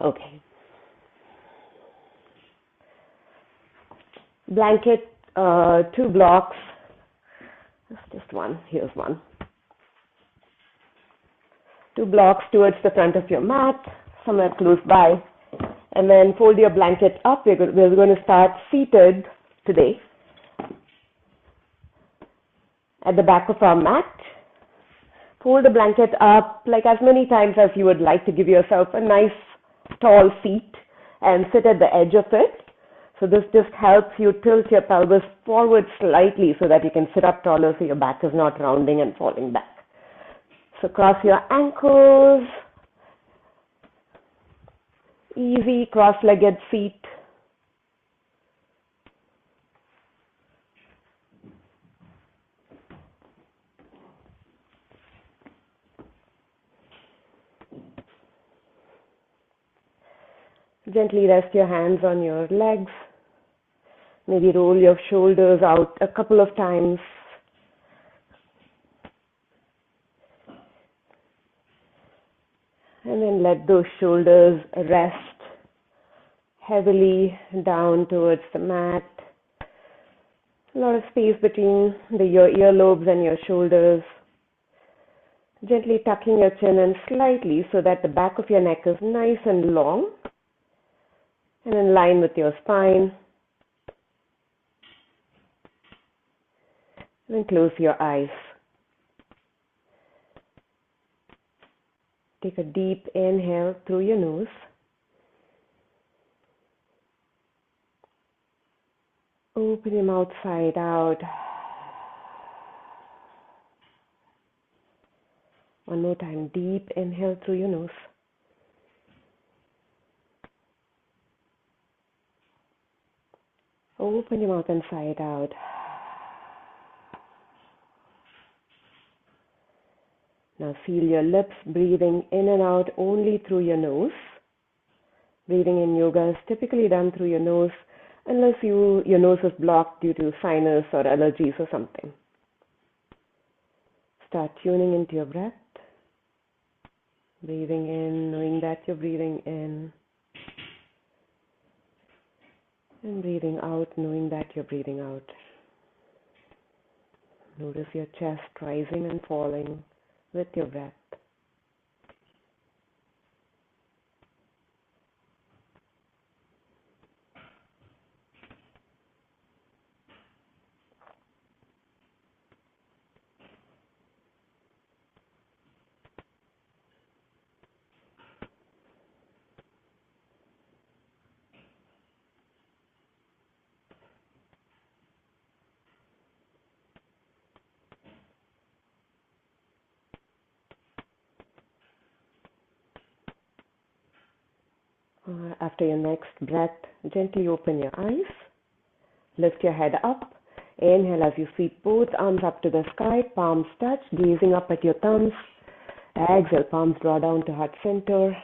Okay. Blanket, 2 blocks. Just one. Here's one. 2 blocks towards the front of your mat, somewhere close by. And then fold your blanket up. We're going to start seated today at the back of our mat. Fold the blanket up like as many times as you would like to give yourself a nice tall seat and sit at the edge of it. So this just helps you tilt your pelvis forward slightly so that you can sit up taller so your back is not rounding and falling back. So cross your ankles. Easy cross-legged seat. Gently rest your hands on your legs. Maybe roll your shoulders out a couple of times. And then let those shoulders rest heavily down towards the mat. A lot of space between your earlobes and your shoulders. Gently tucking your chin in slightly so that the back of your neck is nice and long and in line with your spine. And then close your eyes. Take a deep inhale through your nose. Open your mouth side out. One more time, deep inhale through your nose. Open your mouth and side out. Now feel your lips breathing in and out only through your nose. Breathing in yoga is typically done through your nose unless your nose is blocked due to sinus or allergies or something. Start tuning into your breath. Breathing in, knowing that you're breathing in. And breathing out, knowing that you're breathing out. Notice your chest rising and falling with your breath. After your next breath, gently open your eyes. Lift your head up. Inhale as you sweep both arms up to the sky, palms touch, gazing up at your thumbs. Exhale, palms draw down to heart center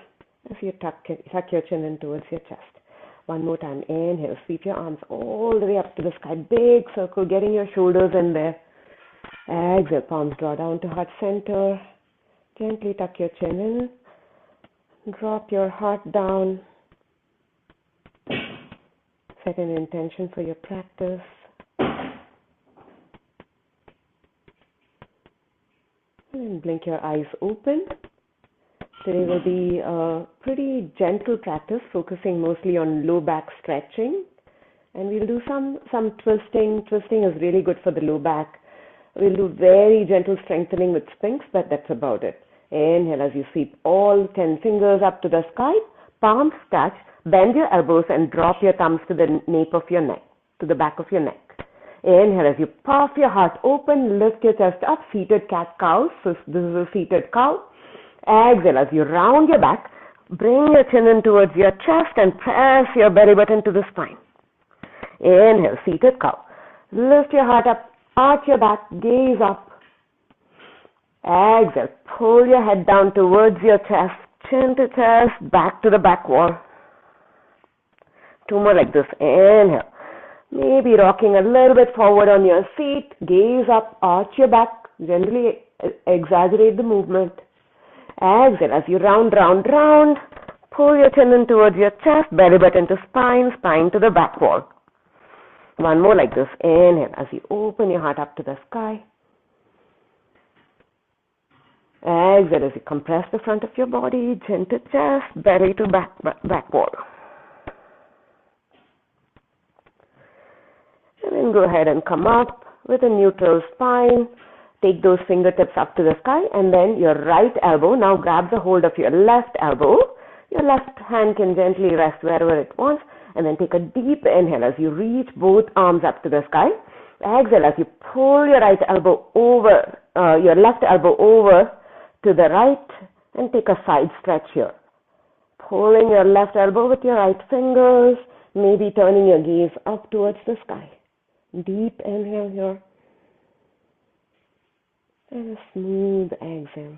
as you tuck your chin in towards your chest. One more time. Inhale, sweep your arms all the way up to the sky. Big circle, getting your shoulders in there. Exhale, palms draw down to heart center. Gently tuck your chin in. Drop your heart down. Set an intention for your practice. And blink your eyes open. Today will be a pretty gentle practice, focusing mostly on low back stretching. And we'll do some twisting. Twisting is really good for the low back. We'll do very gentle strengthening with Sphinx, but that's about it. Inhale as you sweep all 10 fingers up to the sky, palms touch, bend your elbows and drop your thumbs to the nape of your neck, to the back of your neck. Inhale as you puff your heart open, lift your chest up, seated cat-cow. So this is a seated cow. Exhale as you round your back, bring your chin in towards your chest and press your belly button to the spine. Inhale, seated cow. Lift your heart up, arch your back, gaze up. Exhale, pull your head down towards your chest, chin to chest, back to the back wall. 2 more like this. Inhale. Maybe rocking a little bit forward on your seat. Gaze up, arch your back. Generally exaggerate the movement. Exhale as you round. pull your chin in towards your chest, belly button to spine, spine to the back wall. One more like this. Inhale as you open your heart up to the sky. Exhale as you compress the front of your body, chin to chest, belly to back wall. And then go ahead and come up with a neutral spine. Take those fingertips up to the sky, and then your right elbow now grabs a hold of your left elbow. Your left hand can gently rest wherever it wants, and then take a deep inhale as you reach both arms up to the sky. Exhale as you pull your right elbow over, your left elbow over to the right, and take a side stretch here. Pulling your left elbow with your right fingers, maybe turning your gaze up towards the sky. Deep inhale here. And a smooth exhale.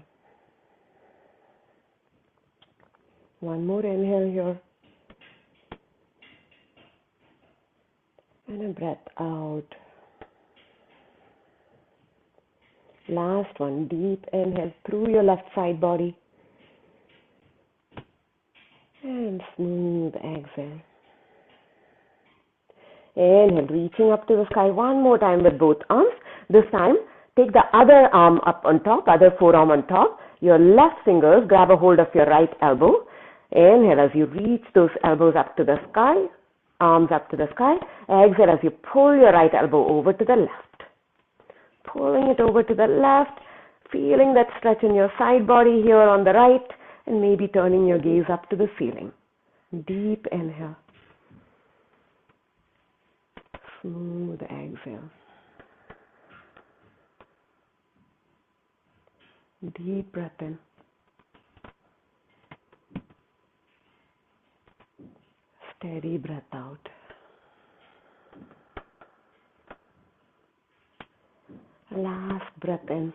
One more inhale here. And a breath out. Last one, deep inhale through your left side body. And smooth exhale. Inhale, reaching up to the sky one more time with both arms. This time, take the other arm up on top, other forearm on top. Your left fingers grab a hold of your right elbow. Inhale as you reach those elbows up to the sky, arms up to the sky. Exhale as you pull your right elbow over to the left. Pulling it over to the left, feeling that stretch in your side body here on the right, and maybe turning your gaze up to the ceiling. Deep inhale. Smooth exhale. Deep breath in. Steady breath out. Last breath in.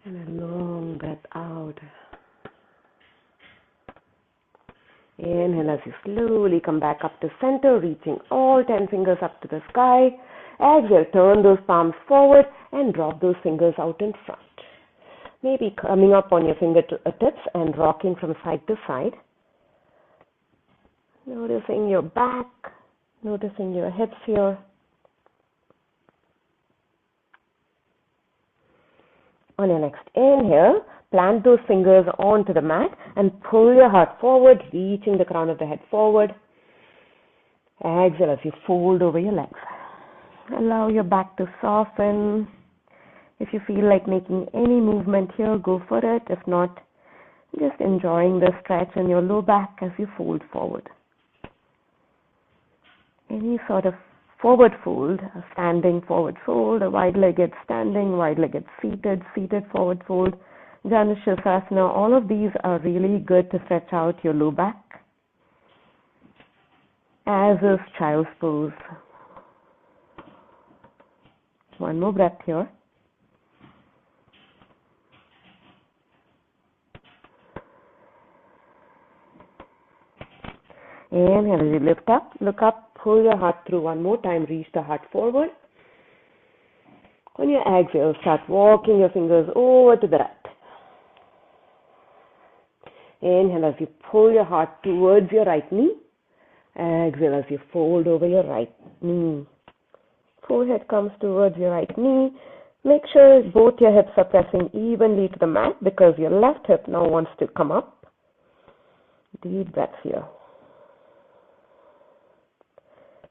And a long breath out. Inhale as you slowly come back up to center, reaching all 10 fingers up to the sky. Exhale, turn those palms forward and drop those fingers out in front. Maybe coming up on your fingertips and rocking from side to side. Noticing your back, noticing your hips here. On your next inhale, plant those fingers onto the mat and pull your heart forward, reaching the crown of the head forward. Exhale as you fold over your legs. Allow your back to soften. If you feel like making any movement here, go for it. If not, just enjoying the stretch in your low back as you fold forward. Any sort of forward fold, a standing forward fold, a wide-legged standing, wide-legged seated, seated forward fold, Janushirasana, all of these are really good to stretch out your low back. As is child's pose. One more breath here. Inhale as you lift up, look up, pull your heart through one more time, reach the heart forward. On your exhale, start walking your fingers over to the right. Inhale as you pull your heart towards your right knee. Exhale as you fold over your right knee. Forehead comes towards your right knee. Make sure both your hips are pressing evenly to the mat because your left hip now wants to come up. Deep breaths here.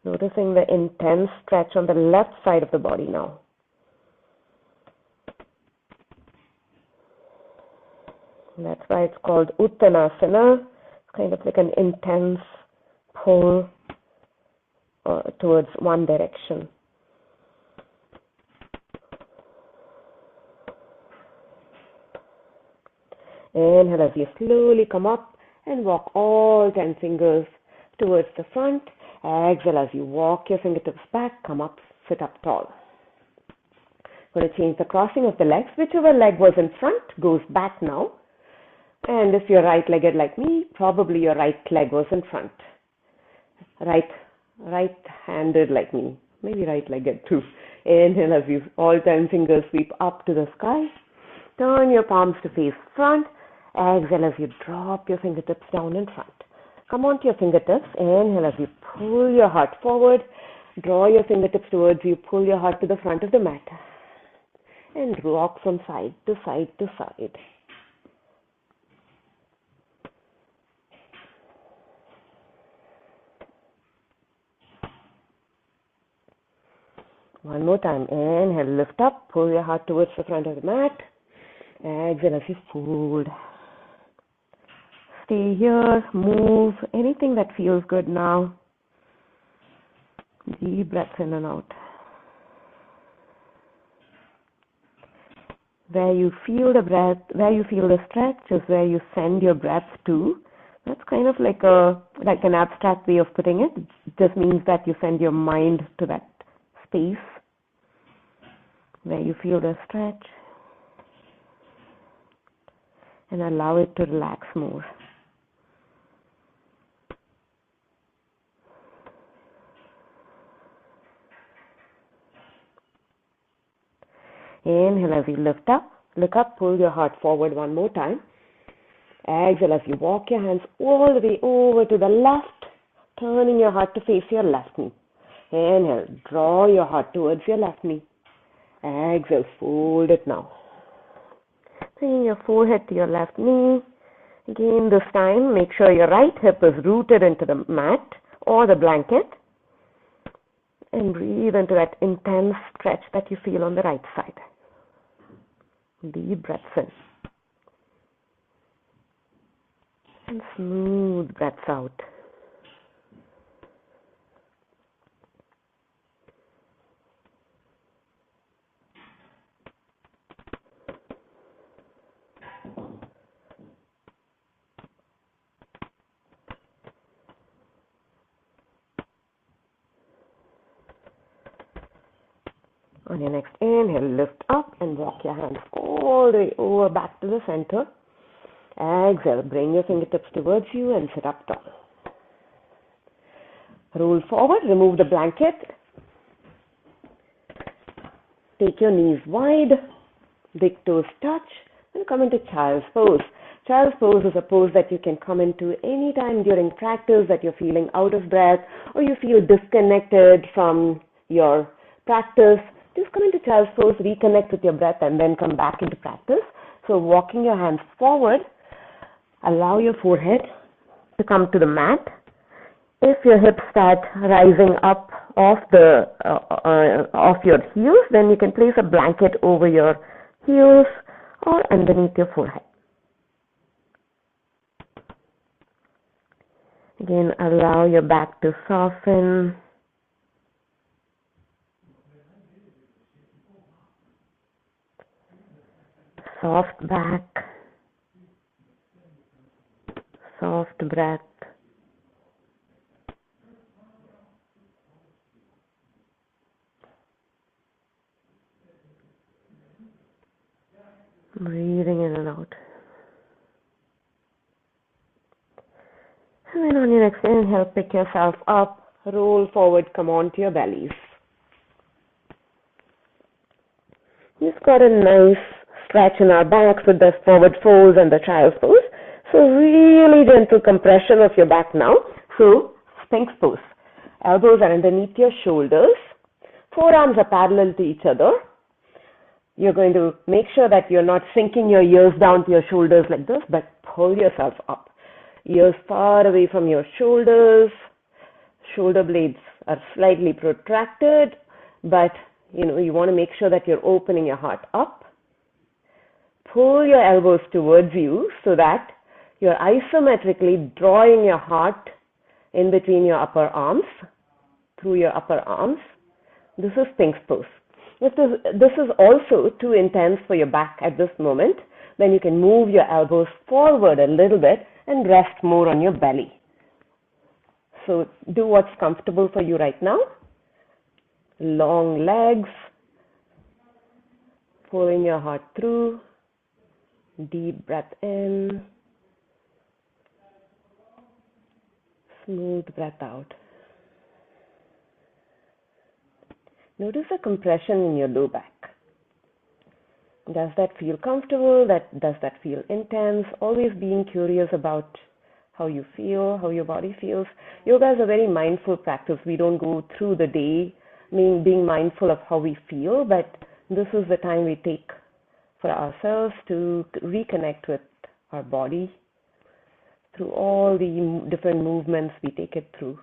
Noticing the intense stretch on the left side of the body now. That's why it's called Uttanasana. It's kind of like an intense pull towards one direction. Inhale as you slowly come up and walk all 10 fingers towards the front. Exhale as you walk your fingertips back, come up, sit up tall. Going to change the crossing of the legs. Whichever leg was in front goes back now. And if you're right-legged like me, probably your right leg was in front. Right-handed like me, maybe right-legged too. Inhale as you all 10 fingers sweep up to the sky. Turn your palms to face front. Exhale as you drop your fingertips down in front. Come onto your fingertips. Inhale as you pull your heart forward. Draw your fingertips towards you. Pull your heart to the front of the mat. And rock from side to side to side. One more time. Inhale, lift up. Pull your heart towards the front of the mat. Exhale as you fold. Stay here. Move. Anything that feels good now. Deep breaths in and out. Where you feel the breath, where you feel the stretch is where you send your breath to. That's kind of like an abstract way of putting it. It just means that you send your mind to that space where you feel the stretch and allow it to relax more. Inhale as you lift up, look up, pull your heart forward one more time. Exhale as you walk your hands all the way over to the left, turning your heart to face your left knee. Inhale, draw your heart towards your left knee. Exhale, fold it now. Bring your forehead to your left knee. Again, this time, make sure your right hip is rooted into the mat or the blanket. And breathe into that intense stretch that you feel on the right side. Deep breaths in. And smooth breaths out. On your next inhale, lift up and walk your hands all the way over back to the center. Exhale, bring your fingertips towards you and sit up tall. Roll forward, remove the blanket. Take your knees wide, big toes touch, and come into child's pose. Child's pose is a pose that you can come into any time during practice that you're feeling out of breath or you feel disconnected from your practice. Just come into child's pose, reconnect with your breath, and then come back into practice. So walking your hands forward, allow your forehead to come to the mat. If your hips start rising up off your heels, then you can place a blanket over your heels or underneath your forehead. Again, allow your back to soften. Soft back, soft breath. Breathing in and out. And then on your next inhale, pick yourself up, roll forward, come onto your bellies. You've got a nice stretch in our backs with the forward folds and the child's pose. So really gentle compression of your back now. So Sphinx pose. Elbows are underneath your shoulders. Forearms are parallel to each other. You're going to make sure that you're not sinking your ears down to your shoulders like this, but pull yourself up. Ears far away from your shoulders. Shoulder blades are slightly protracted, but you want to make sure that you're opening your heart up. Pull your elbows towards you so that you're isometrically drawing your heart in between your upper arms, through your upper arms. This is Sphinx pose. If this is also too intense for your back at this moment, then you can move your elbows forward a little bit and rest more on your belly. So do what's comfortable for you right now. Long legs, pulling your heart through. Deep breath in. Smooth breath out. Notice the compression in your low back. Does that feel comfortable? Does that feel intense? Always being curious about how you feel, how your body feels. Yoga is a very mindful practice. We don't go through the day being mindful of how we feel, but this is the time we take for ourselves to reconnect with our body through all the different movements we take it through.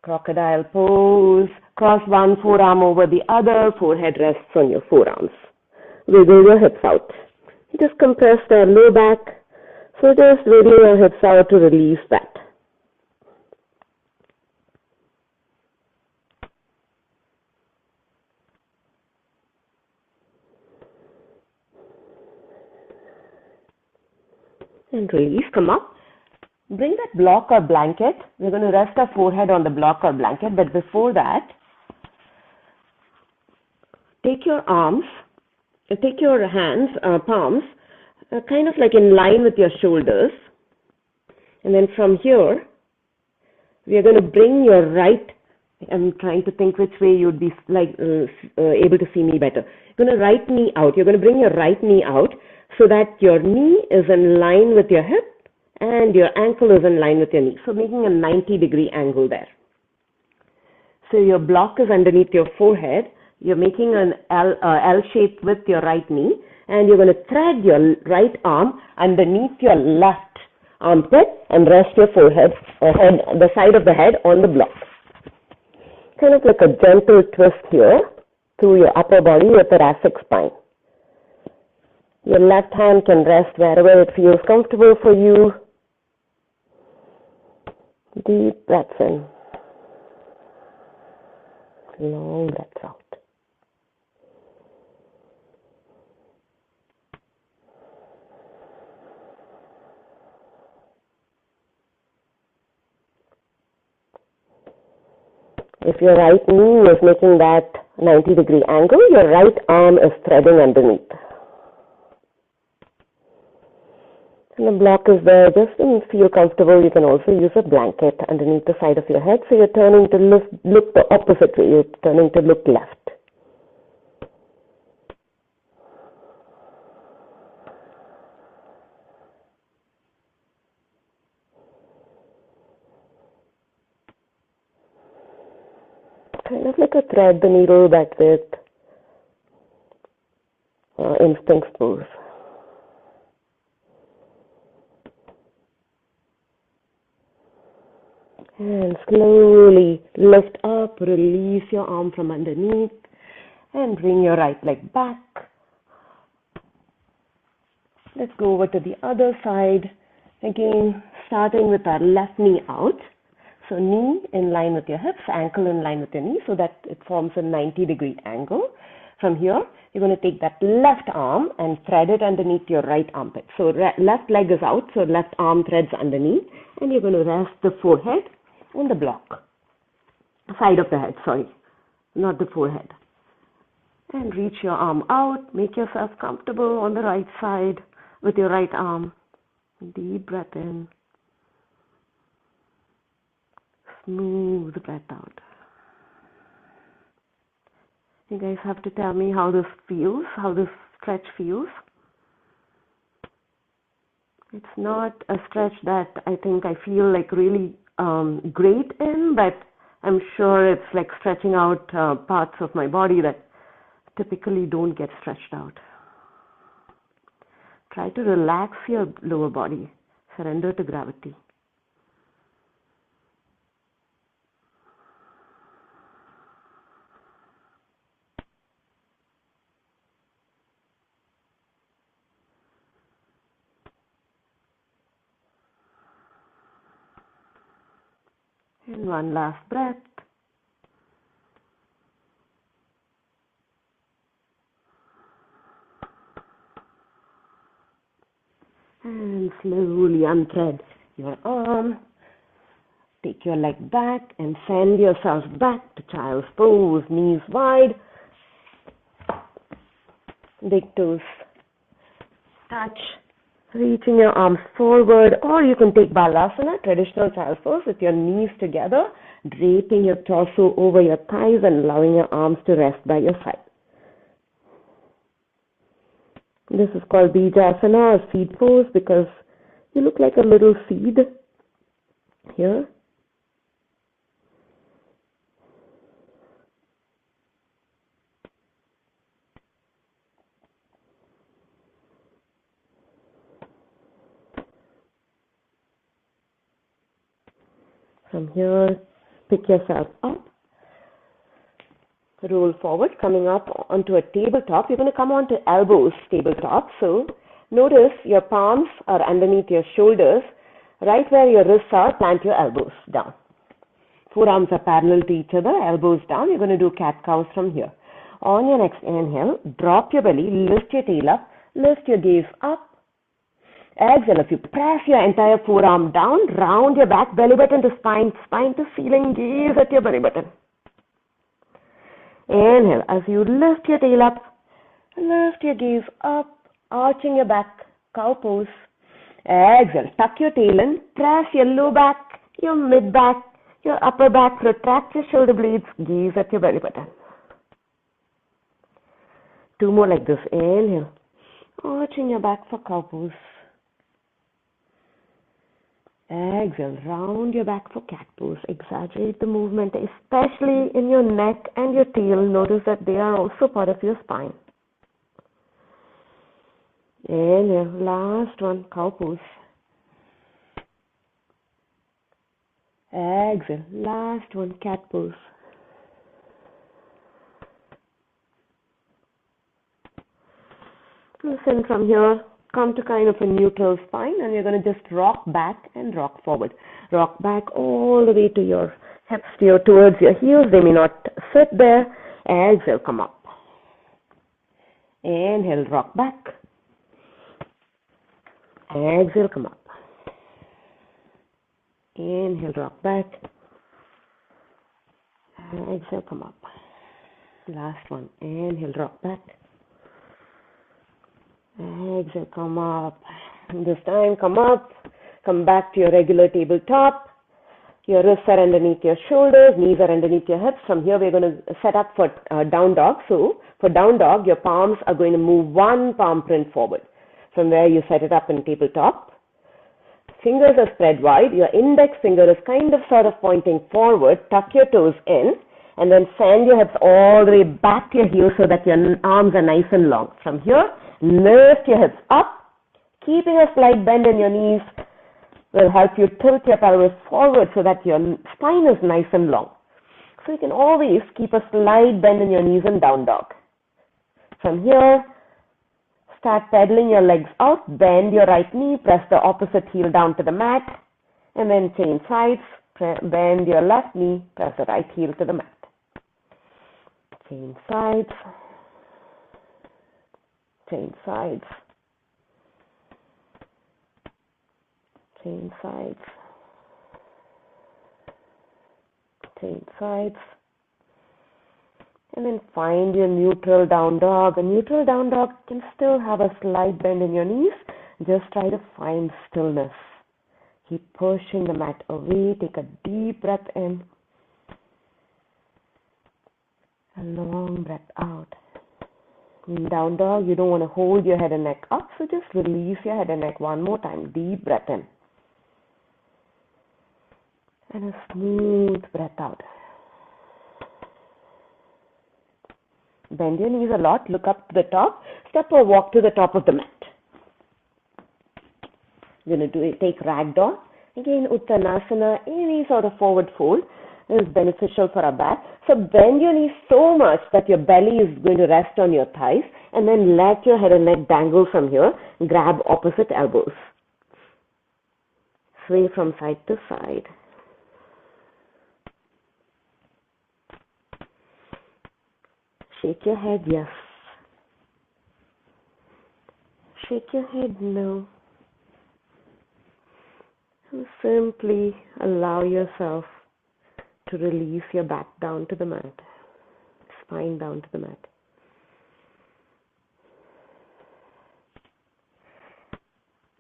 Crocodile pose, cross one forearm over the other, forehead rests on your forearms. Wiggle your hips out. Just compress the low back, so just wiggle your hips out to release that. And release, come up. Bring that block or blanket. We're going to rest our forehead on the block or blanket, but before that, take your arms, take your hands, palms, kind of like in line with your shoulders. And then from here, we are going to bring your right, I'm trying to think which way you'd be able to see me better. You're going to right knee out. You're going to bring your right knee out so that your knee is in line with your hip and your ankle is in line with your knee. So making a 90-degree angle there. So your block is underneath your forehead. You're making an L shape with your right knee, and you're going to thread your right arm underneath your left armpit and rest your forehead, the side of the head on the block. Kind of like a gentle twist here through your upper body, your thoracic spine. Your left hand can rest wherever it feels comfortable for you. Deep breaths in. Long breaths out. If your right knee is making that 90-degree angle, your right arm is threading underneath. And the block is there. Just to feel comfortable, you can also use a blanket underneath the side of your head. So you're turning to look the opposite way. You're turning to look left. Kind of like a thread the needle, but with instinct pose. And slowly lift up, release your arm from underneath, and bring your right leg back. Let's go over to the other side. Again, starting with our left knee out. So knee in line with your hips, ankle in line with your knee, so that it forms a 90-degree angle. From here, you're going to take that left arm and thread it underneath your right armpit. So left leg is out, so left arm threads underneath, and you're going to rest the forehead on the block. Side of the head, sorry, not the forehead. And reach your arm out, make yourself comfortable on the right side with your right arm. Deep breath in. Smooth breath out. You guys have to tell me how this feels, how this stretch feels. It's not a stretch that I think I feel like really great in, but I'm sure it's like stretching out parts of my body that typically don't get stretched out. Try to relax your lower body. Surrender to gravity. And one last breath. And slowly unthread your arm. Take your leg back and send yourself back to child's pose. Knees wide. Big toes touch. Reaching your arms forward, or you can take balasana, traditional child's pose, with your knees together, draping your torso over your thighs and allowing your arms to rest by your side. This is called Bijasana or seed pose because you look like a little seed here. From here, pick yourself up, roll forward, coming up onto a tabletop. You're going to come onto elbows, tabletop. So notice your palms are underneath your shoulders. Right where your wrists are, plant your elbows down. Forearms are parallel to each other, elbows down. You're going to do cat-cows from here. On your next inhale, drop your belly, lift your tail up, lift your gaze up. Exhale, if you press your entire forearm down, round your back, belly button to spine, spine to ceiling, gaze at your belly button. Inhale, as you lift your tail up, lift your gaze up, arching your back, cow pose. Exhale, tuck your tail in, press your low back, your mid back, your upper back, retract your shoulder blades, gaze at your belly button. Two more like this. Inhale, arching your back for cow pose. Exhale, round your back for cat pose. Exaggerate the movement, especially in your neck and your tail. Notice that they are also part of your spine. Inhale, last one, cow pose. Exhale, last one, cat pose. Listen, from here, come to kind of a neutral spine, and you're going to just rock back and rock forward. Rock back all the way to your hips, towards your heels. They may not sit there. Exhale, come up. Inhale, rock back. Exhale, come up. Inhale, rock back. Exhale, come up. Last one. Inhale, rock back. Exhale, come up. This time, come up. Come back to your regular tabletop. Your wrists are underneath your shoulders. Knees are underneath your hips. From here, we're going to set up for down dog. So, for down dog, your palms are going to move one palm print forward from where you set it up in tabletop. Fingers are spread wide. Your index finger is kind of sort of pointing forward. Tuck your toes in. And then send your hips all the way back to your heels so that your arms are nice and long. From here, lift your hips up. Keeping a slight bend in your knees will help you tilt your pelvis forward so that your spine is nice and long. So you can always keep a slight bend in your knees in down dog. From here, start pedaling your legs out. Bend your right knee. Press the opposite heel down to the mat. And then change sides. Bend your left knee. Press the right heel to the mat. Change sides. Change sides. Change sides. Change sides. And then find your neutral down dog. A neutral down dog can still have a slight bend in your knees. Just try to find stillness. Keep pushing the mat away. Take a deep breath in. A long breath out. In down dog, you don't want to hold your head and neck up, so just release your head and neck one more time. Deep breath in. And a smooth breath out. Bend your knees a lot. Look up to the top. Step or walk to the top of the mat. You're going to take ragdoll. Again, Uttanasana, any sort of forward fold is beneficial for our back. So bend your knees so much that your belly is going to rest on your thighs, and then let your head and neck dangle from here. Grab opposite elbows. Sway from side to side. Shake your head, yes. Shake your head, no. And simply allow yourself to release your back down to the mat, spine down to the mat.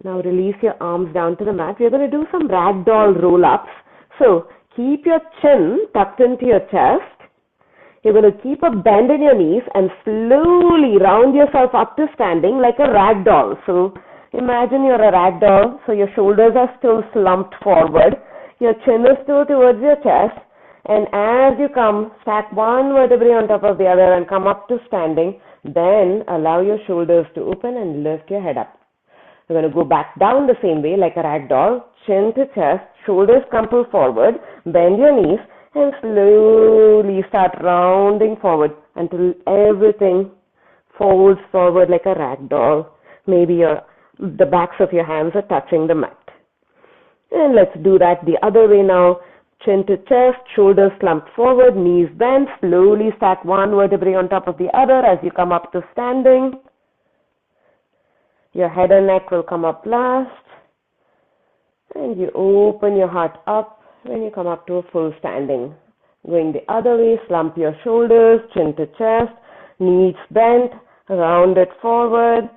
Now release your arms down to the mat. We're going to do some ragdoll roll-ups. So keep your chin tucked into your chest. You're going to keep a bend in your knees and slowly round yourself up to standing like a rag doll. So imagine you're a rag doll, so your shoulders are still slumped forward. Your chin is still towards your chest. And as you come, stack one vertebrae on top of the other and come up to standing. Then allow your shoulders to open and lift your head up. You're going to go back down the same way like a rag doll. Chin to chest, shoulders crumple forward, bend your knees, and slowly start rounding forward until everything folds forward like a rag doll. Maybe the backs of your hands are touching the mat. And let's do that the other way now. Chin to chest, shoulders slumped forward, knees bent. Slowly stack one vertebrae on top of the other as you come up to standing. Your head and neck will come up last. And you open your heart up when you come up to a full standing. Going the other way, slump your shoulders, chin to chest, knees bent, round it forward,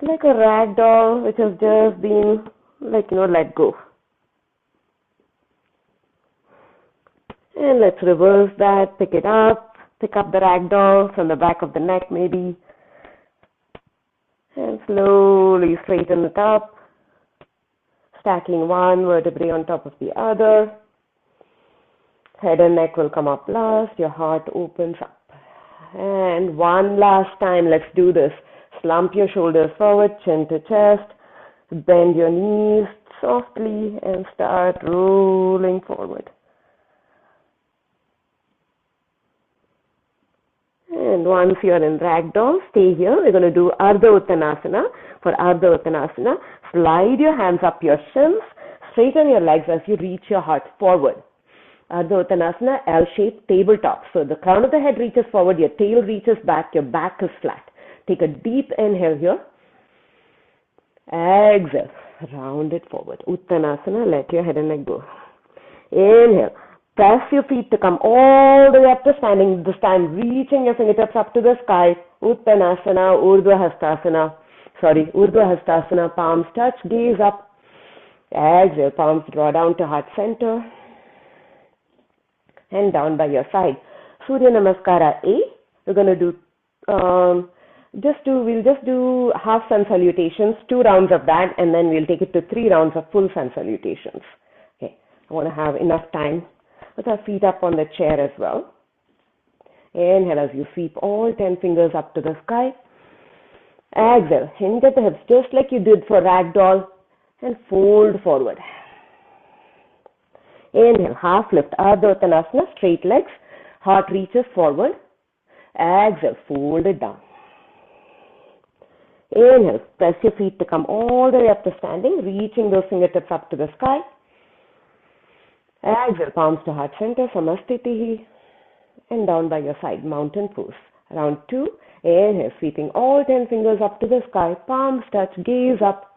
like a rag doll which has just been, let go. And let's reverse that, pick up the rag doll from the back of the neck maybe, and slowly straighten it up, stacking one vertebrae on top of the other. Head and neck will come up last, your heart opens up. And one last time, let's do this. Slump your shoulders forward, chin to chest, bend your knees softly and start rolling forward. And once you're in ragdoll, stay here. We're going to do Ardha Uttanasana. For Ardha Uttanasana, slide your hands up your shins, straighten your legs as you reach your heart forward. Ardha Uttanasana, L-shaped tabletop. So the crown of the head reaches forward, your tail reaches back, your back is flat. Take a deep inhale here. Exhale, round it forward. Uttanasana, let your head and neck go. Inhale. Press your feet to come all the way up to standing. This time, reaching your fingertips up to the sky. Uttanasana, Urdhva Hastasana, palms touch, gaze up. Exhale, palms draw down to heart center. And down by your side. Surya Namaskara A. We're going to do, we'll just do half sun salutations, 2 rounds of that, and then we'll take it to 3 rounds of full sun salutations. Okay, I want to have enough time with our feet up on the chair as well. Inhale as you sweep all 10 fingers up to the sky. Exhale, hinge at the hips just like you did for ragdoll and fold forward. Inhale, half lift, Ardha Uttanasana, straight legs, heart reaches forward. Exhale, fold it down. Inhale, press your feet to come all the way up to standing, reaching those fingertips up to the sky. Exhale, palms to heart center, Samastitihi, and down by your side, mountain pose. Round 2, inhale, sweeping all 10 fingers up to the sky, palms touch, gaze up.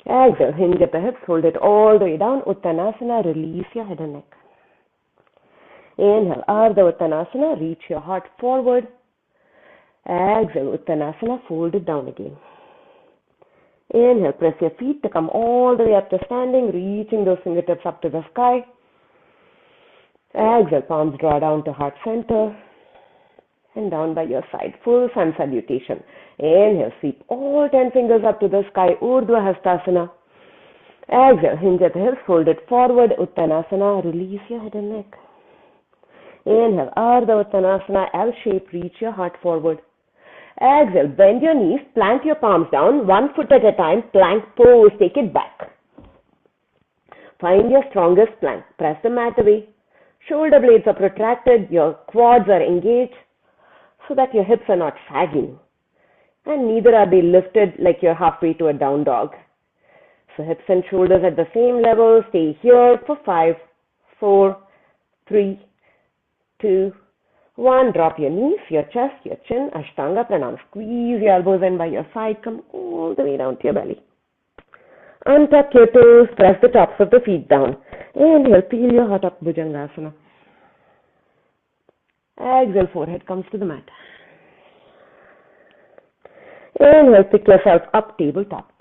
Exhale, hinge at the hips, hold it all the way down, Uttanasana, release your head and neck. Inhale, Ardha Uttanasana, reach your heart forward. Exhale, Uttanasana, fold it down again. Inhale, press your feet to come all the way up to standing, reaching those fingertips up to the sky. Exhale, palms draw down to heart center and down by your side. Full sun salutation. Inhale, sweep all 10 fingers up to the sky, Urdhva Hastasana. Exhale, hinge at the hips, fold it forward, Uttanasana, release your head and neck. Inhale, Ardha Uttanasana, L shape, reach your heart forward. Exhale, bend your knees, plant your palms down, 1 foot at a time, plank pose, take it back. Find your strongest plank, press the mat away. Shoulder blades are protracted, your quads are engaged so that your hips are not sagging. And neither are they lifted like you're halfway to a down dog. So hips and shoulders at the same level. Stay here for 5, 4, 3, 2, 1. Drop your knees, your chest, your chin, Ashtanga Pranam. Squeeze your elbows in by your side. Come all the way down to your belly. Untuck your toes. Press the tops of the feet down. Inhale, feel your heart up, Bhujangasana. Exhale, forehead comes to the mat. Inhale, pick yourself up, tabletop.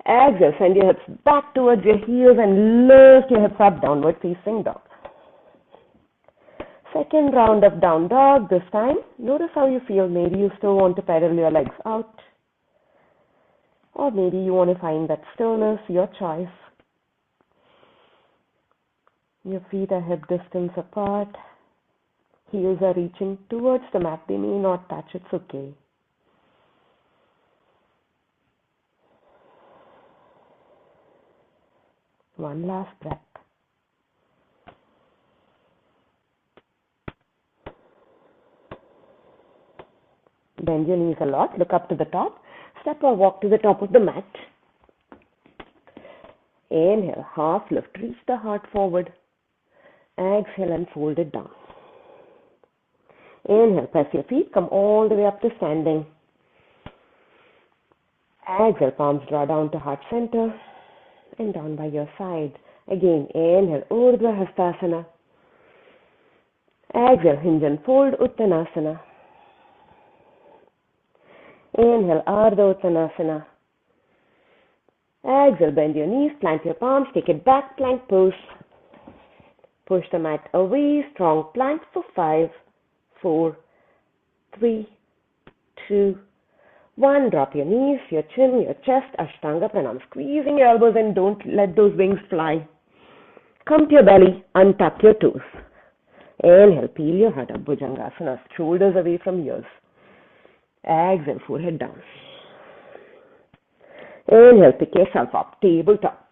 Exhale, send your hips back towards your heels and lift your hips up, downward facing dog. Second round of down dog. This time, notice how you feel. Maybe you still want to pedal your legs out. Or maybe you want to find that stillness, your choice. Your feet are hip distance apart. Heels are reaching towards the mat. They may not touch. It's okay. One last breath. Bend your knees a lot. Look up to the top. Step or walk to the top of the mat. Inhale, half lift. Reach the heart forward. Exhale and fold it down. Inhale, press your feet. Come all the way up to standing. Exhale, palms draw down to heart center and down by your side. Again, inhale, Urdhva Hastasana. Exhale, hinge and fold, Uttanasana. Inhale, Ardha Uttanasana. Exhale, bend your knees, plant your palms, take it back, plank pose. Push the mat away, strong plank for 5, 4, 3, 2, 1. Drop your knees, your chin, your chest, Ashtanga Pranam. Squeezing your elbows in, don't let those wings fly. Come to your belly, untuck your toes. Inhale, peel your heart up, Bhujangasana, shoulders away from ears. Exhale, forehead down. Inhale, pick yourself up, tabletop.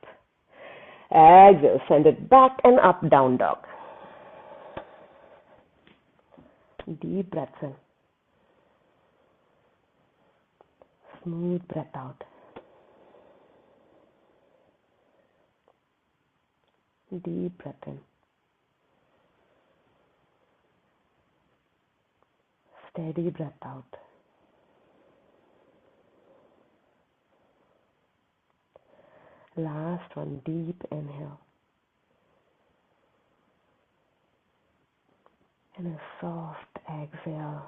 Exhale, send it back and up, down dog. Deep breaths in. Smooth breath out. Deep breath in. Steady breath out. Last one, deep inhale. And a soft exhale.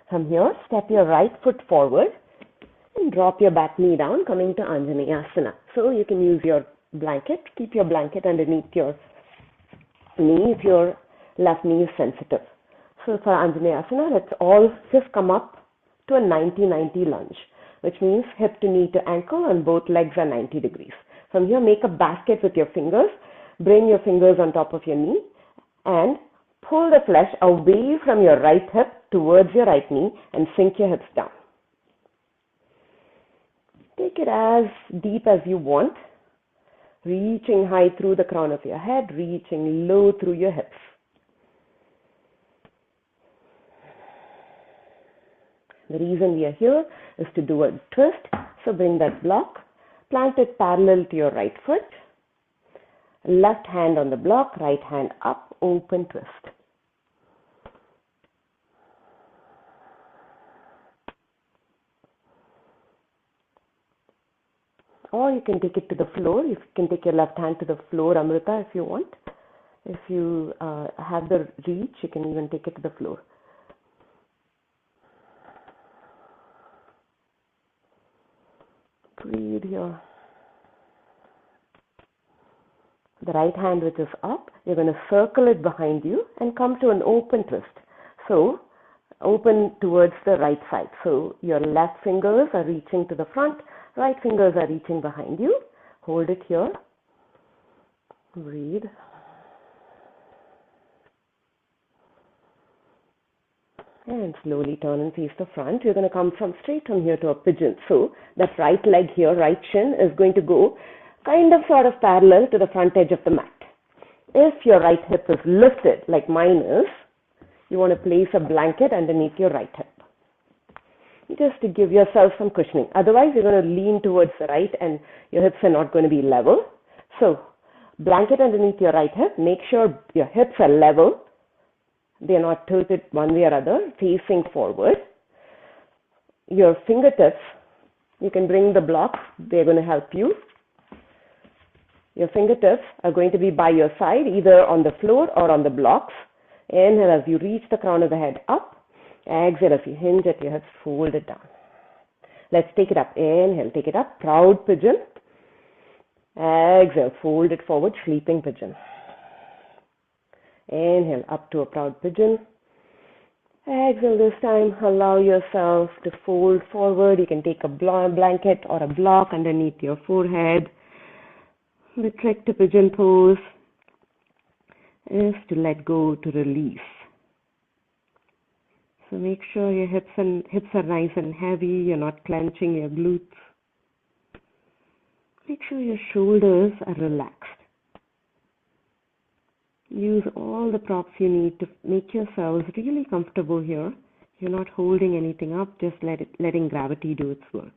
From here, step your right foot forward and drop your back knee down, coming to Anjaneyasana. So you can use your blanket, keep your blanket underneath your knee if your left knee is sensitive. So for Anjaneyasana, let's all just come up to a 90-90 lunge, which means hip to knee to ankle and both legs are 90 degrees. From here, make a basket with your fingers. Bring your fingers on top of your knee and pull the flesh away from your right hip towards your right knee and sink your hips down. Take it as deep as you want, reaching high through the crown of your head, reaching low through your hips. The reason we are here is to do a twist. So bring that block, plant it parallel to your right foot. Left hand on the block, right hand up, open twist. Or you can take it to the floor. You can take your left hand to the floor, Amrita, if you want. If you have the reach, you can even take it to the floor. Breathe here. The right hand which is up, you're going to circle it behind you and come to an open twist. So, open towards the right side. So, your left fingers are reaching to the front, right fingers are reaching behind you. Hold it here. Breathe. And slowly turn and face the front. You're going to come from straight from here to a pigeon. So, that right leg here, right shin is going to go kind of sort of parallel to the front edge of the mat. If your right hip is lifted, like mine is, you want to place a blanket underneath your right hip, just to give yourself some cushioning. Otherwise, you're going to lean towards the right and your hips are not going to be level. So, blanket underneath your right hip. Make sure your hips are level. They're not tilted one way or other, facing forward. Your fingertips, you can bring the blocks. They're going to help you. Your fingertips are going to be by your side, either on the floor or on the blocks. Inhale as you reach the crown of the head up. Exhale as you hinge at your hips, fold it down. Let's take it up. Inhale, take it up. Proud pigeon. Exhale, fold it forward, sleeping pigeon. Inhale, up to a proud pigeon. Exhale this time, allow yourself to fold forward. You can take a blanket or a block underneath your forehead. The trick to pigeon pose is to let go, to release. So make sure your hips are nice and heavy. You're not clenching your glutes. Make sure your shoulders are relaxed. Use all the props you need to make yourselves really comfortable here. You're not holding anything up, just letting gravity do its work.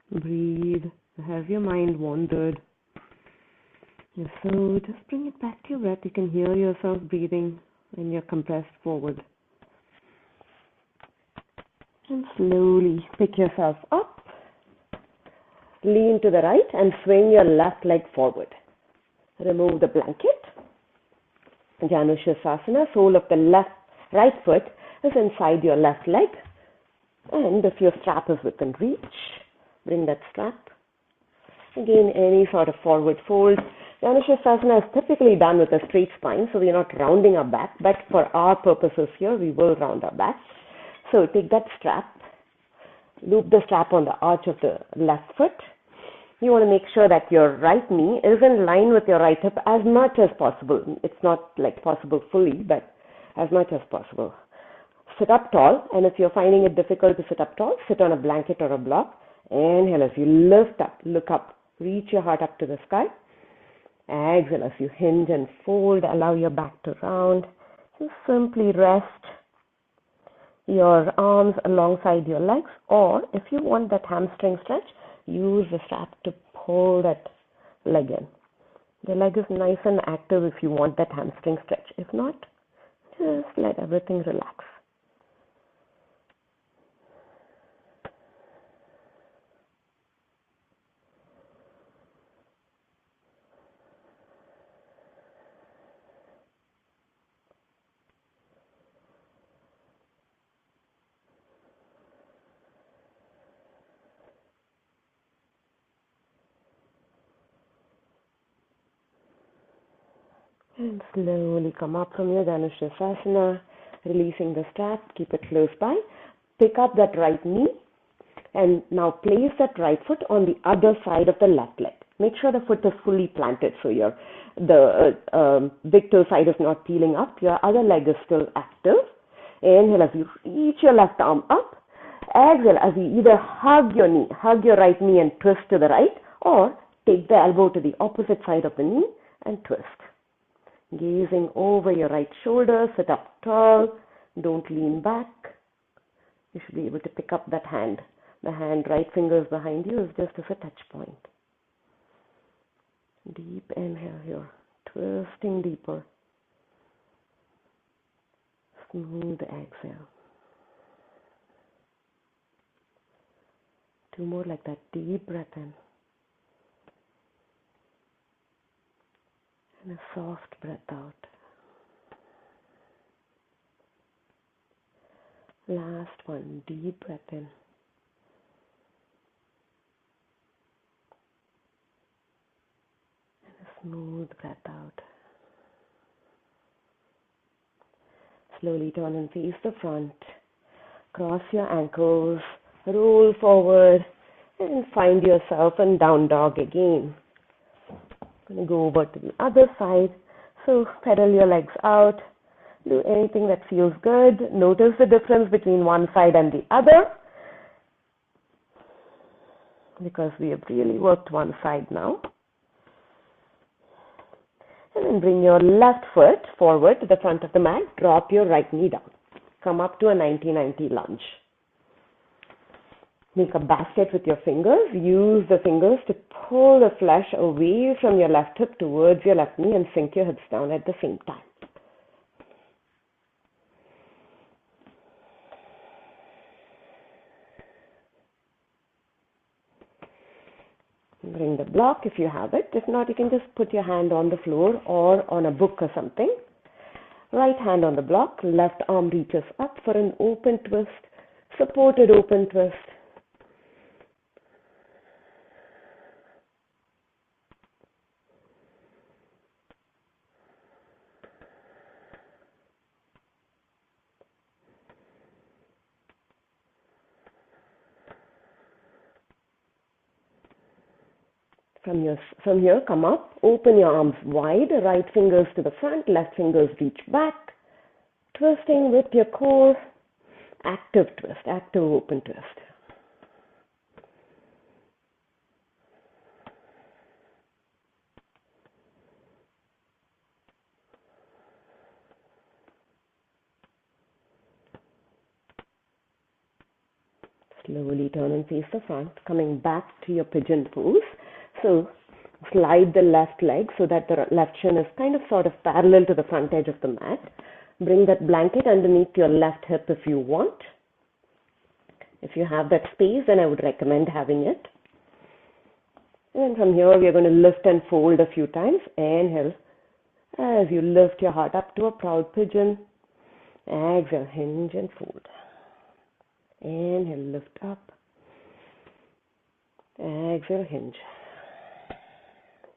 Breathe. Have your mind wandered? So just bring it back to your breath. You can hear yourself breathing when you're compressed forward. And slowly pick yourself up. Lean to the right and swing your left leg forward. Remove the blanket. Janushirasana. Sole of the right foot is inside your left leg. And if your strap is within reach, bring that strap. Again, any sort of forward fold. Janushirasana is typically done with a straight spine, so we're not rounding our back, but for our purposes here, we will round our back. So take that strap, loop the strap on the arch of the left foot. You want to make sure that your right knee is in line with your right hip as much as possible. It's not like possible fully, but as much as possible. Sit up tall, and if you're finding it difficult to sit up tall, sit on a blanket or a block. Inhale as you lift up, look up, reach your heart up to the sky. Exhale as you hinge and fold, allow your back to round. Just simply rest your arms alongside your legs, or if you want that hamstring stretch, use the strap to pull that leg in. The leg is nice and active if you want that hamstring stretch. If not, just let everything relax. And slowly come up from your Janushirasana, releasing the strap, keep it close by. Pick up that right knee and now place that right foot on the other side of the left leg. Make sure the foot is fully planted so the big toe side is not peeling up. Your other leg is still active. Inhale as you reach your left arm up. Exhale as you either hug your right knee and twist to the right, or take the elbow to the opposite side of the knee and twist. Gazing over your right shoulder, sit up tall, don't lean back. You should be able to pick up that hand. The hand, right fingers behind you, is just as a touch point. Deep inhale here, twisting deeper. Smooth exhale. Two more like that, deep breath in. And a soft breath out. Last one, deep breath in. And a smooth breath out. Slowly turn and face the front. Cross your ankles, roll forward, And find yourself in down dog again. Going to go over to the other side. So pedal your legs out. Do anything that feels good. Notice the difference between one side and the other, because we have really worked one side now. And then bring your left foot forward to the front of the mat. Drop your right knee down. Come up to a 90-90 lunge. Make a basket with your fingers. Use the fingers to pull the flesh away from your left hip towards your left knee and sink your hips down at the same time. Bring the block if you have it. If not, you can just put your hand on the floor or on a book or something. Right hand on the block, left arm reaches up for an open twist, supported open twist. From here, come up, open your arms wide, right fingers to the front, left fingers reach back, twisting with your core, active twist, active open twist. Slowly turn and face the front, coming back to your pigeon pose. So slide the left leg so that the left shin is kind of sort of parallel to the front edge of the mat. Bring that blanket underneath your left hip if you want. If you have that space, then I would recommend having it. And from here, we are going to lift and fold a few times. Inhale as you lift your heart up to a proud pigeon. Exhale, hinge and fold. Inhale, lift up. Exhale, hinge.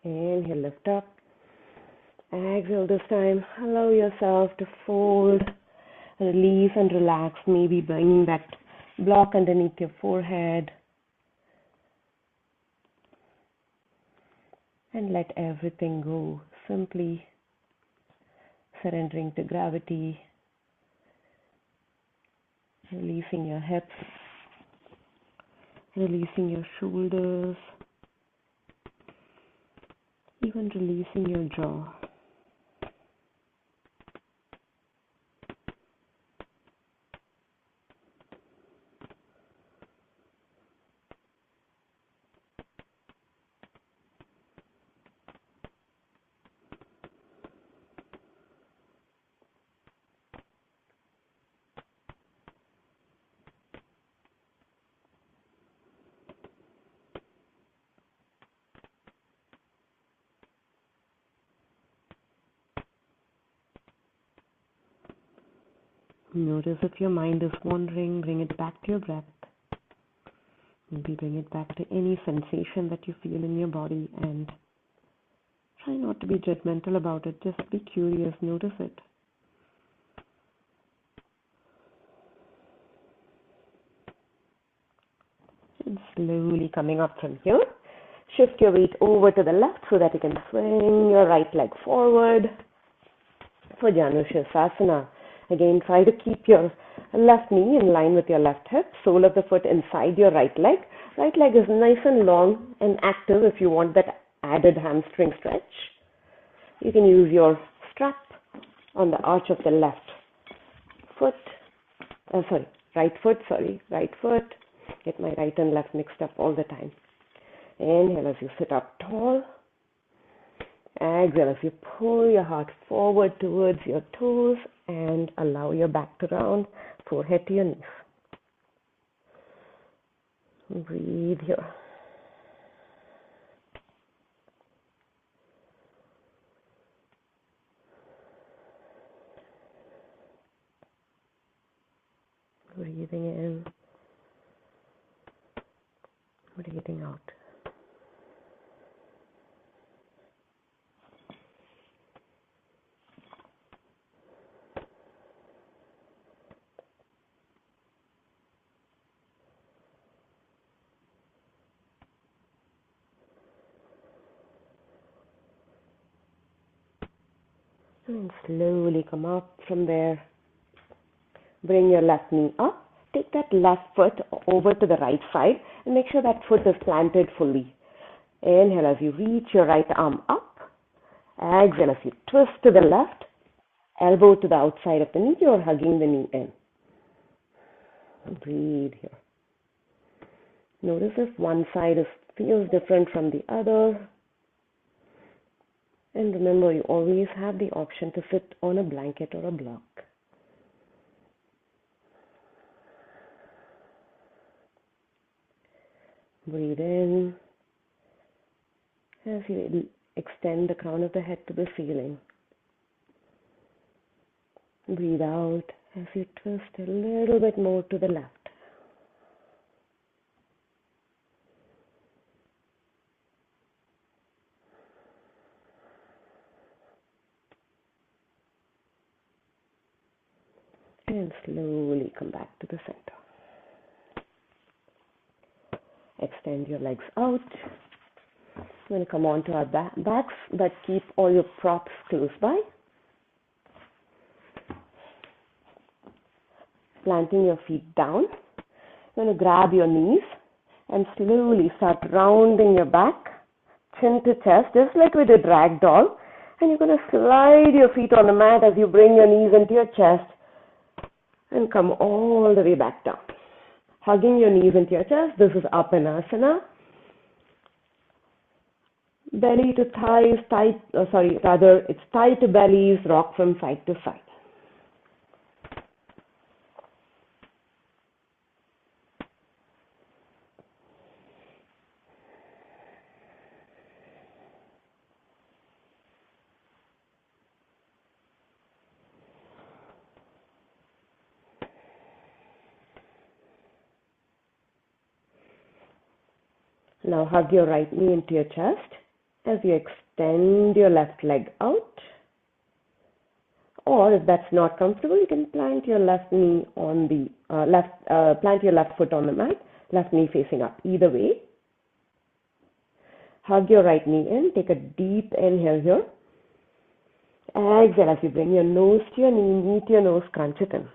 Inhale, lift up. Exhale this time. Allow yourself to fold, release and relax, maybe bringing that block underneath your forehead. And let everything go. Simply surrendering to gravity. Releasing your hips. Releasing your shoulders. Even releasing your jaw. Notice if your mind is wandering, bring it back to your breath. Maybe bring it back to any sensation that you feel in your body and try not to be judgmental about it. Just be curious, notice it. And slowly coming up from here, shift your weight over to the left so that you can swing your right leg forward for Janushirasana. Again, try to keep your left knee in line with your left hip, sole of the foot inside your right leg. Right leg is nice and long and active if you want that added hamstring stretch. You can use your strap on the arch of the right foot. Get my right and left mixed up all the time. Inhale as you sit up tall. Exhale as you pull your heart forward towards your toes and allow your back to round, forehead to your knees. Breathe here. Breathing in, breathing out. And slowly come up from there. Bring your left knee up. Take that left foot over to the right side and make sure that foot is planted fully. Inhale as you reach your right arm up. Exhale as you twist to the left. Elbow to the outside of the knee. You're hugging the knee in. Breathe here. Notice if one side feels different from the other. And remember, you always have the option to sit on a blanket or a block. Breathe in as you extend the crown of the head to the ceiling. Breathe out as you twist a little bit more to the left. And slowly come back to the center. Extend your legs out. We're going to come onto our backs, but keep all your props close by. Planting your feet down. You're going to grab your knees and slowly start rounding your back, chin to chest, just like we did ragdoll. And you're going to slide your feet on the mat as you bring your knees into your chest and come all the way back down. Hugging your knees into your chest. This is Uttanasana. Belly to thighs, it's thigh to bellies, rock from side to side. Now hug your right knee into your chest as you extend your left leg out. Or if that's not comfortable, you can plant your left knee on the plant your left foot on the mat, left knee facing up. Either way. Hug your right knee in. Take a deep inhale here. Exhale as you bring your nose to your knee, knee to your nose, crunch it in.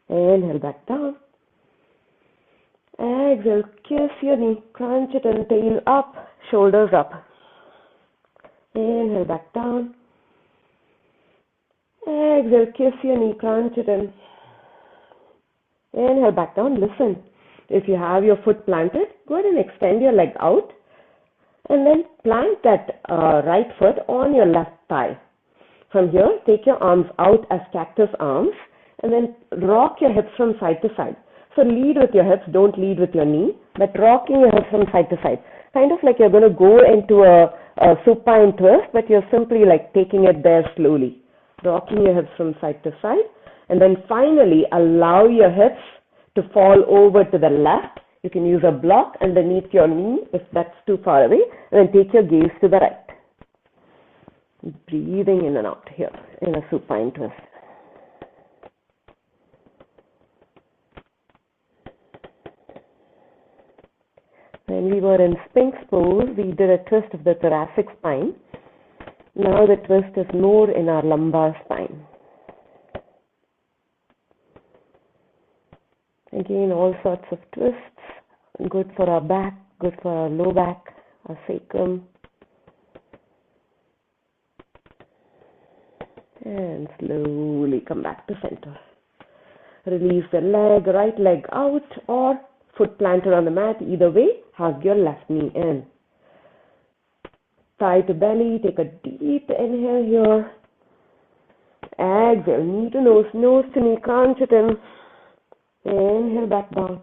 Inhale back down. Exhale, kiss your knee, crunch it in, tail up, shoulders up. Inhale back down. Exhale, kiss your knee, crunch it in. Inhale back down. Listen, if you have your foot planted, go ahead and extend your leg out and then plant that right foot on your left thigh. From here, take your arms out as cactus arms and then rock your hips from side to side. So lead with your hips, don't lead with your knee, but rocking your hips from side to side. Kind of like you're going to go into a supine twist, but you're simply like taking it there slowly. Rocking your hips from side to side. And then finally, allow your hips to fall over to the left. You can use a block underneath your knee if that's too far away. And then take your gaze to the right. Breathing in and out here in a supine twist. When we were in Sphinx pose, we did a twist of the thoracic spine. Now the twist is more in our lumbar spine. Again, all sorts of twists. Good for our back, good for our low back, our sacrum. And slowly come back to center. Release the leg, right leg out or foot planted on the mat. Either way, hug your left knee in. Thigh to belly, take a deep inhale here. Exhale, knee to nose, nose to knee, crunch it in. Inhale back down.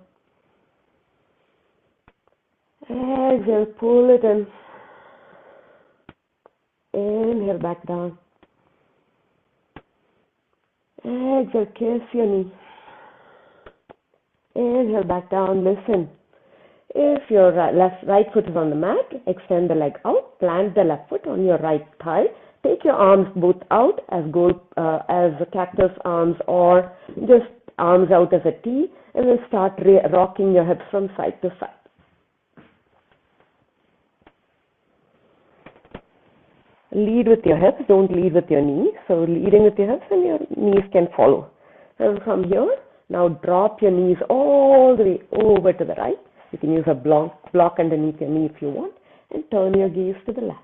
Exhale, pull it in. Inhale back down. Exhale, kiss your knee. Inhale back down. Listen. If your right foot is on the mat, extend the leg out. Plant the left foot on your right thigh. Take your arms both out as cactus arms or just arms out as a T, and then start rocking your hips from side to side. lead with your hips, don't lead with your knees. So leading with your hips and your knees can follow. And from here, now drop your knees all the way over to the right. You can use a block underneath your knee if you want, and turn your gaze to the left.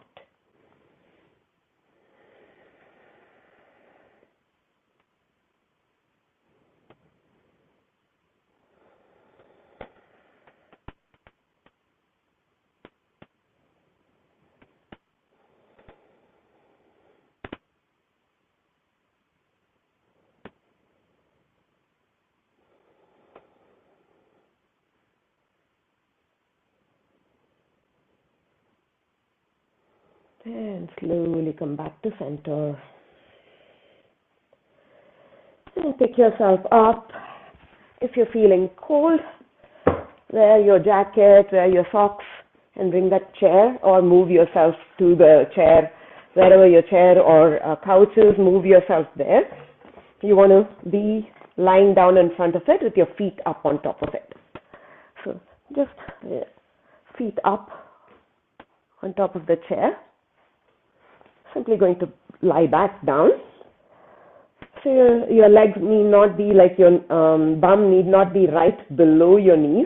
And slowly come back to center. And pick yourself up. If you're feeling cold, wear your jacket, wear your socks, and bring that chair, or move yourself to the chair, wherever your chair or couch is, move yourself there. You want to be lying down in front of it with your feet up on top of it. So just feet up on top of the chair. Simply going to lie back down. So your legs need not be like your bum need not be right below your knees.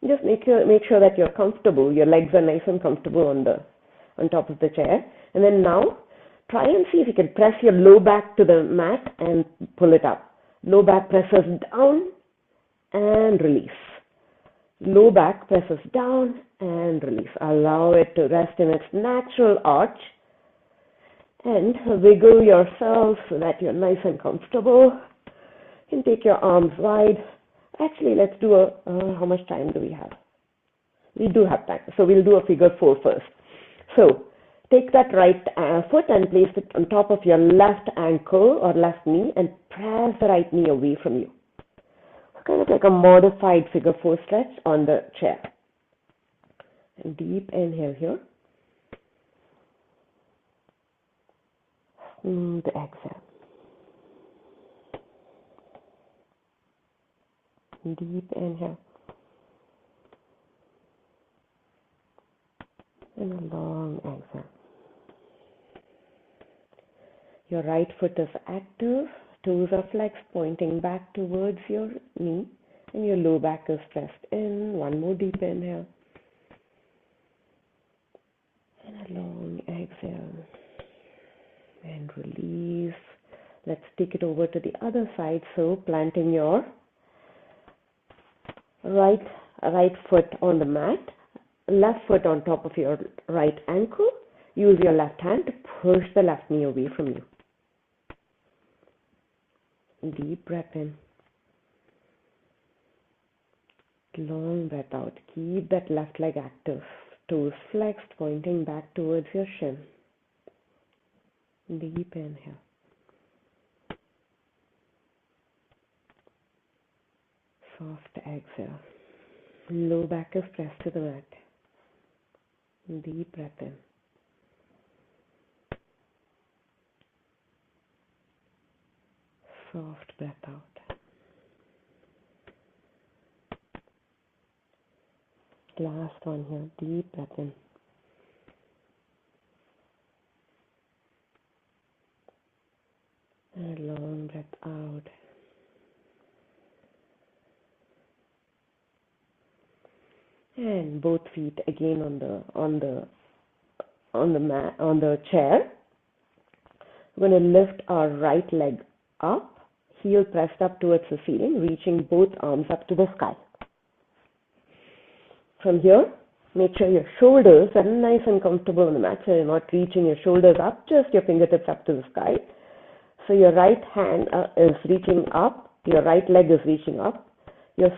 Just make sure that you're comfortable. Your legs are nice and comfortable on top of the chair. And then now try and see if you can press your low back to the mat and pull it up. Low back presses down and release. Low back presses down and release. Allow it to rest in its natural arch. And wiggle yourself so that you're nice and comfortable. You can take your arms wide. Actually, let's do how much time do we have? We do have time. So we'll do a figure 4 first. So take that right foot and place it on top of your left ankle or left knee and press the right knee away from you. It's kind of like a modified figure 4 stretch on the chair. And deep inhale here. Smooth exhale. Deep inhale. And a long exhale. Your right foot is active. Toes are flexed, pointing back towards your knee. And your low back is pressed in. One more deep inhale. And a long exhale. And release. Let's take it over to the other side. So planting your right foot on the mat, left foot on top of your right ankle. Use your left hand to push the left knee away from you. Deep breath in. Long breath out. Keep that left leg active. Toes flexed, pointing back towards your shin. Deep inhale. Soft exhale. Low back is pressed to the mat. Deep breath in. Soft breath out. Last one here. Deep breath in. And a long breath out. And both feet again on the chair. We're going to lift our right leg up, heel pressed up towards the ceiling, reaching both arms up to the sky. From here, make sure your shoulders are nice and comfortable on the mat, so you're not reaching your shoulders up, just your fingertips up to the sky. So your right hand is reaching up, your right leg is reaching up. You're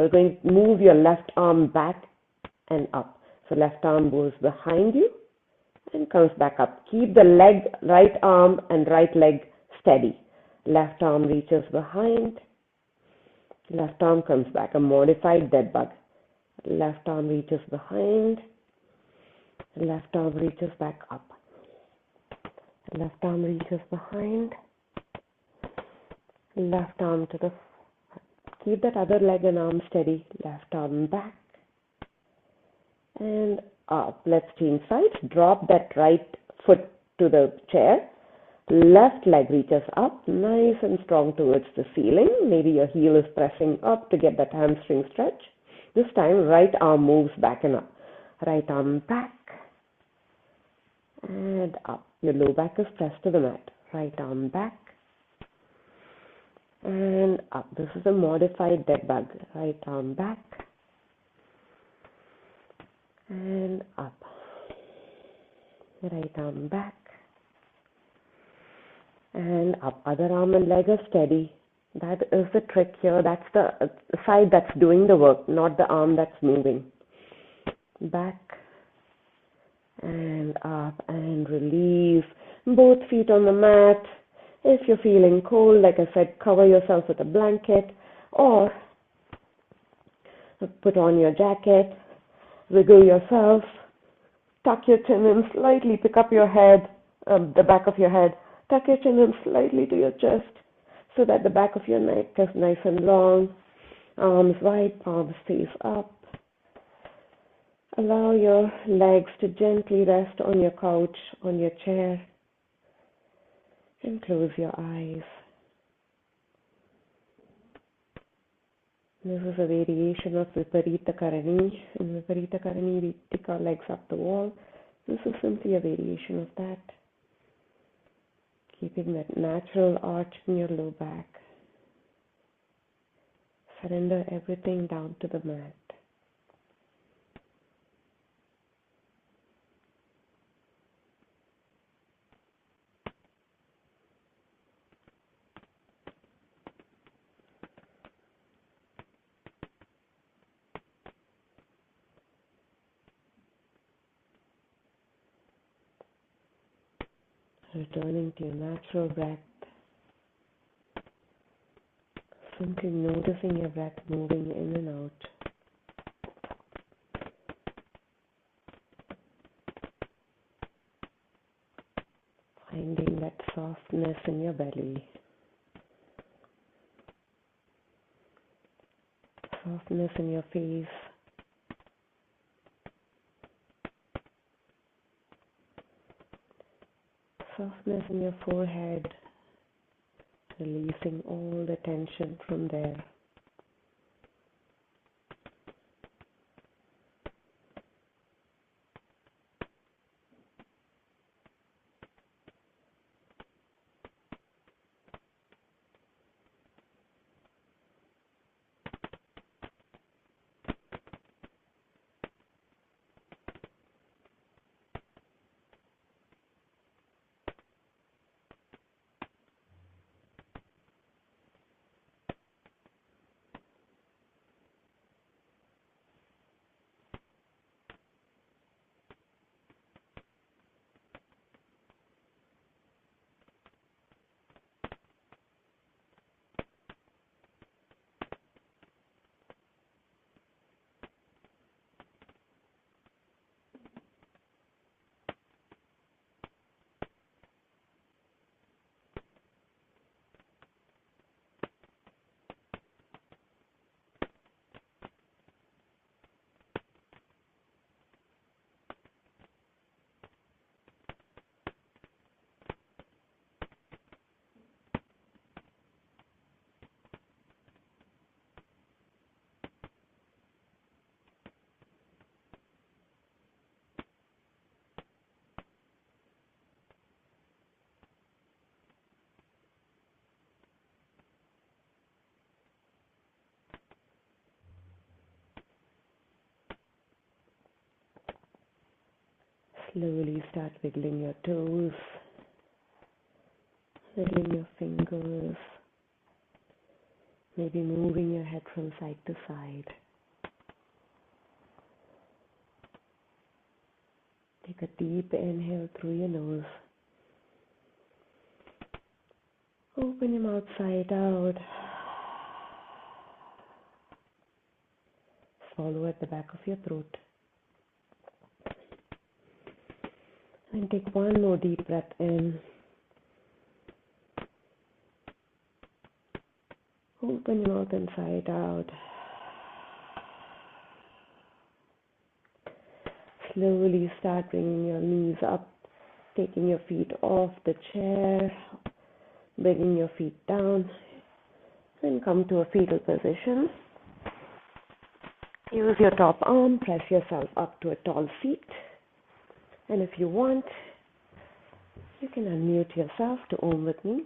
going to move your left arm back and up. So left arm goes behind you and comes back up. Keep the right arm and right leg steady. Left arm reaches behind. Left arm comes back, a modified dead bug. Left arm reaches behind. Left arm reaches back up. Left arm reaches behind. Left arm to the keep that other leg and arm steady. Left arm back and up. Let's change sides. Drop that right foot to the chair. Left leg reaches up, nice and strong towards the ceiling. Maybe your heel is pressing up to get that hamstring stretch. This time, right arm moves back and up. Right arm back and up. Your low back is pressed to the mat. Right arm back and up. This is a modified dead bug. Right arm back and up. Right arm back and up. Other arm and leg are steady. That is the trick here. That's the side that's doing the work, not the arm that's moving. Back and up and release. Both feet on the mat. If you're feeling cold, like I said, cover yourself with a blanket or put on your jacket. Wiggle yourself. Tuck your chin in slightly. Pick up your head, the back of your head. Tuck your chin in slightly to your chest so that the back of your neck is nice and long. Arms wide, palms face up. Allow your legs to gently rest on your couch, on your chair, and close your eyes. This is a variation of viparita karani. In viparita karani, we take our legs up the wall. This is simply a variation of that. Keeping that natural arch in your low back. Surrender everything down to the mat. Returning to your natural breath. Simply noticing your breath moving in and out. Finding that softness in your belly. Softness in your face. Softness in your forehead. Releasing all the tension from there. Slowly start wiggling your toes, wiggling your fingers, maybe moving your head from side to side. Take a deep inhale through your nose. Open your mouth side out. Swallow at the back of your throat. And take one more deep breath in. Open your mouth inside out. Slowly start bringing your knees up taking your feet off the chair, bringing your feet down, and come to a fetal position. Use your top arm, press yourself up to a tall seat, and if you want, you can unmute yourself to Om with me.